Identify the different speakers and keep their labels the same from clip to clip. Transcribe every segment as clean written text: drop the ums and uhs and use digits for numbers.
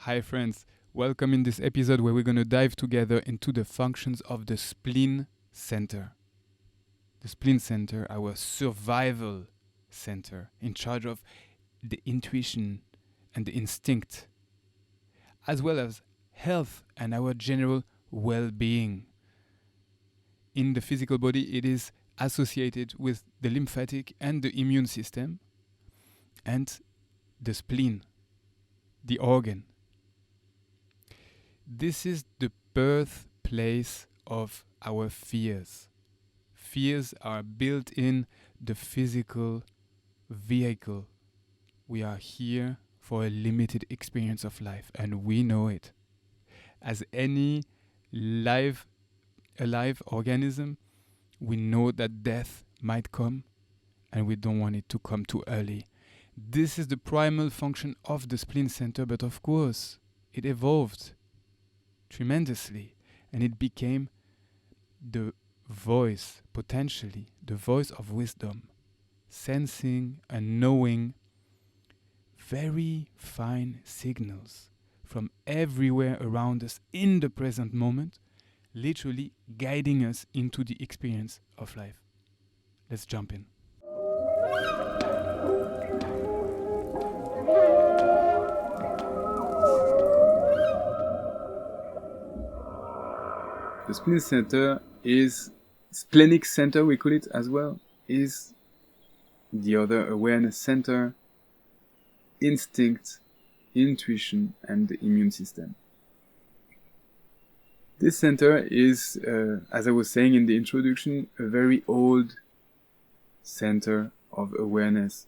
Speaker 1: Hi friends, welcome in this episode where we're going to dive together into the functions of the Spleen Center. The Spleen Center, our survival center, in charge of the intuition and the instinct, as well as health and our general well-being. In the physical body, it is associated with the lymphatic and the immune system, and the spleen, the organ. This is the birthplace of our fears. Fears are built in the physical vehicle. We are here for a limited experience of life, and we know it. As any alive organism, we know that death might come, and we don't want it to come too early. This is the primal function of the spleen center, but of course, it evolved tremendously, and it became the voice, potentially, the voice of wisdom, sensing and knowing very fine signals from everywhere around us in the present moment, literally guiding us into the experience of life. Let's jump in. The spleen center is splenic center, we call it as well, is the other awareness center, instinct, intuition, and the immune system. This center is, as I was saying in the introduction, a very old center of awareness.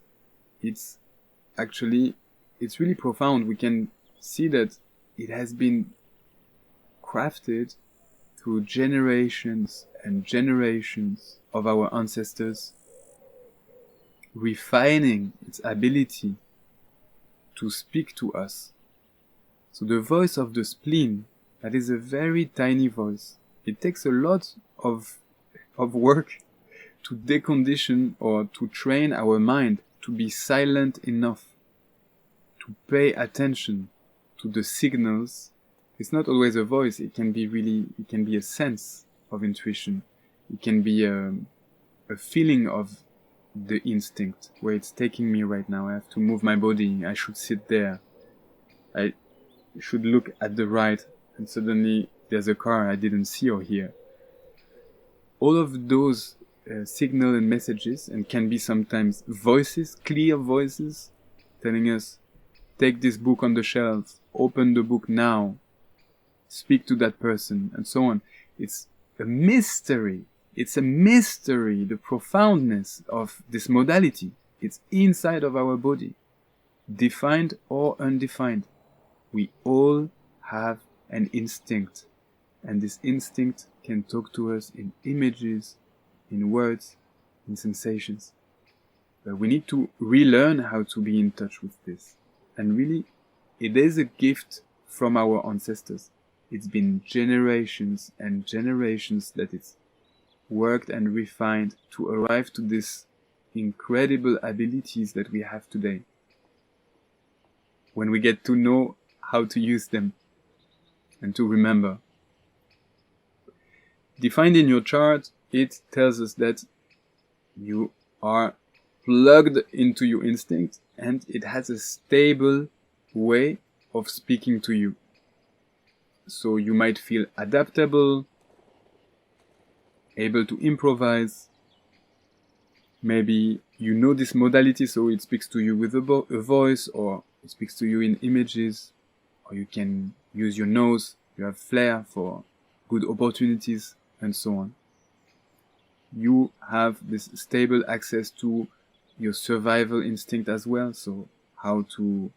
Speaker 1: It's really profound. We can see that it has been crafted through generations and generations of our ancestors, refining its ability to speak to us. So the voice of the spleen, that is a very tiny voice. It takes a lot of work to decondition or to train our mind to be silent enough to pay attention to the signals. It's not always a voice. It can be a sense of intuition. It can be a feeling of the instinct, where it's taking me right now. I have to move my body. I should sit there. I should look at the right, and suddenly there's a car I didn't see or hear. All of those signal and messages, and can be sometimes voices, clear voices, telling us, take this book on the shelf, open the book now, speak to that person, and so on. It's a mystery. It's a mystery, the profoundness of this modality. It's inside of our body, defined or undefined. We all have an instinct, and this instinct can talk to us in images, in words, in sensations. But we need to relearn how to be in touch with this. And really, it is a gift from our ancestors. It's been generations and generations that it's worked and refined to arrive to these incredible abilities that we have today, when we get to know how to use them and to remember. Defined in your chart, it tells us that you are plugged into your instinct, and it has a stable way of speaking to you. So you might feel adaptable, able to improvise. Maybe you know this modality, so it speaks to you with a voice, or it speaks to you in images, or you can use your nose. You have flair for good opportunities, and so on. You have this stable access to your survival instinct as well, so how to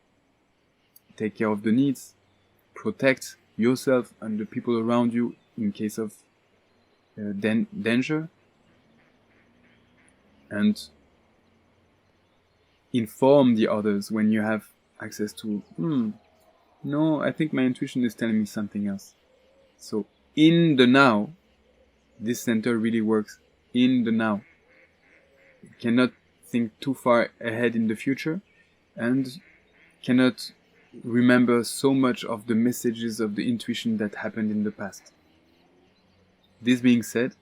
Speaker 1: take care of the needs, protect yourself and the people around you in case of danger, and inform the others when you have access to, no, I think my intuition is telling me something else. So in the now, this center really works in the now. It cannot think too far ahead in the future, and cannot remember so much of the messages of the intuition that happened in the past. This being said,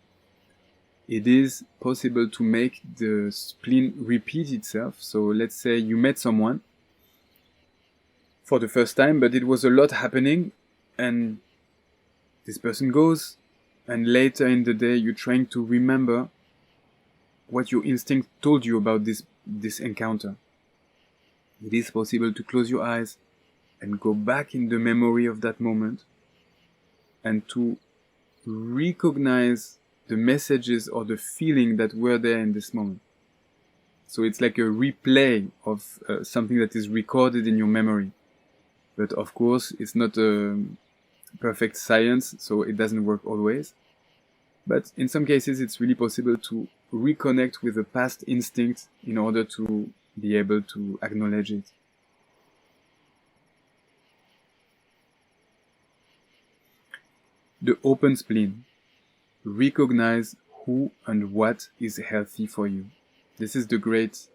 Speaker 1: it is possible to make the spleen repeat itself. So let's say you met someone for the first time, but it was a lot happening, and this person goes, and later in the day you're trying to remember what your instinct told you about this encounter. It is possible to close your eyes and go back in the memory of that moment and to recognize the messages or the feeling that were there in this moment. So it's like a replay of something that is recorded in your memory. But of course, it's not a perfect science, so it doesn't work always. But in some cases, it's really possible to reconnect with a past instinct in order to be able to acknowledge it. The open spleen. Recognize who and what is healthy for you. This is the great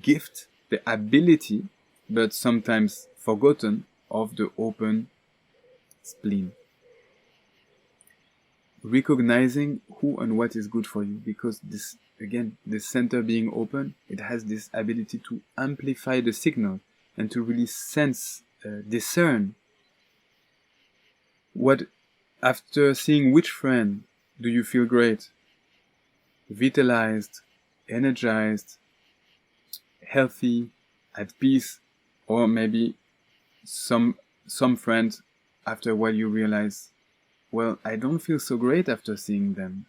Speaker 1: gift, the ability, but sometimes forgotten, of the open spleen. Recognizing who and what is good for you, because this, again, the center being open, it has this ability to amplify the signal and to really sense, discern what, after seeing which friend do you feel great, vitalized, energized, healthy, at peace, or maybe some friend, after a while you realize, well, I don't feel so great after seeing them,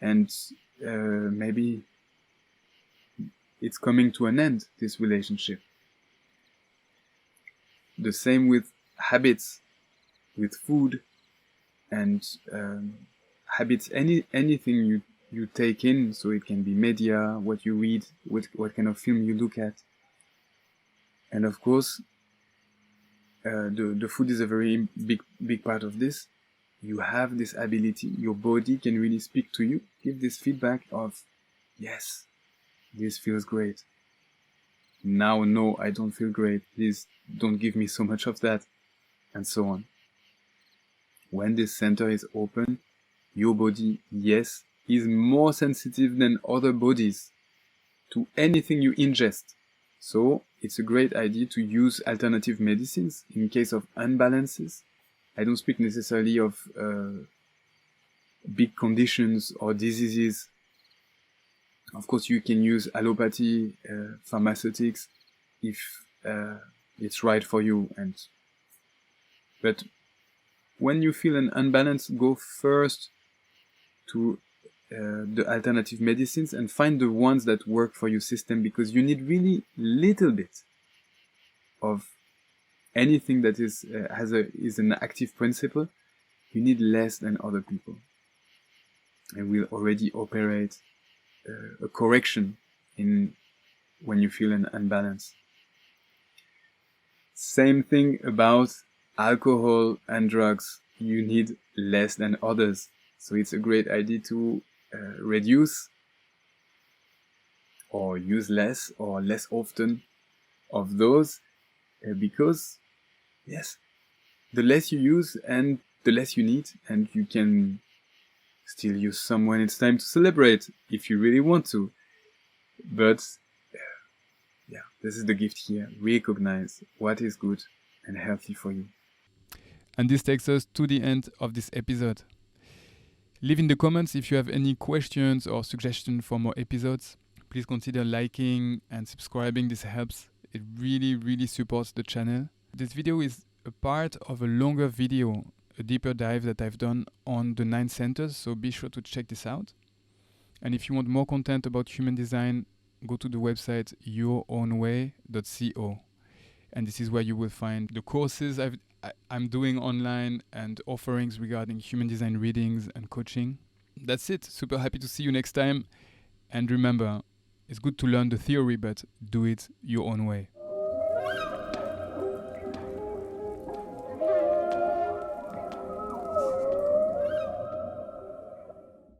Speaker 1: and maybe it's coming to an end, this relationship. The same with habits, with food, and habits, anything you take in, so it can be media, what you read, what kind of film you look at. And of course, the food is a very big part of this. You have this ability, your body can really speak to you, give this feedback of, yes, this feels great. Now, no, I don't feel great. Please don't give me so much of that, and so on. When this center is open, your body, yes, is more sensitive than other bodies to anything you ingest. So it's a great idea to use alternative medicines in case of imbalances. I don't speak necessarily of big conditions or diseases. Of course, you can use allopathy, pharmaceutics, if it's right for you. But when you feel an unbalance, go first to the alternative medicines and find the ones that work for your system, because you need really little bit of anything that is an active principle. You need less than other people, and will already operate a correction in when you feel an unbalance. Same thing about alcohol and drugs. You need less than others, so it's a great idea to reduce or use less or less often of those, because yes, the less you use and the less you need, and you can still use some when it's time to celebrate if you really want to. But yeah, this is the gift here. Recognize what is good and healthy for you.
Speaker 2: And this takes us to the end of this episode. Leave in the comments if you have any questions or suggestions for more episodes. Please consider liking and subscribing. This helps. It really, really supports the channel. This video is a part of a longer video, a deeper dive that I've done on the 9 centers, so be sure to check this out. And if you want more content about human design, go to the website yourownway.co. And this is where you will find the courses I'm doing online and offerings regarding human design readings and coaching. That's it. Super happy to see you next time. And remember, it's good to learn the theory, but do it your own way.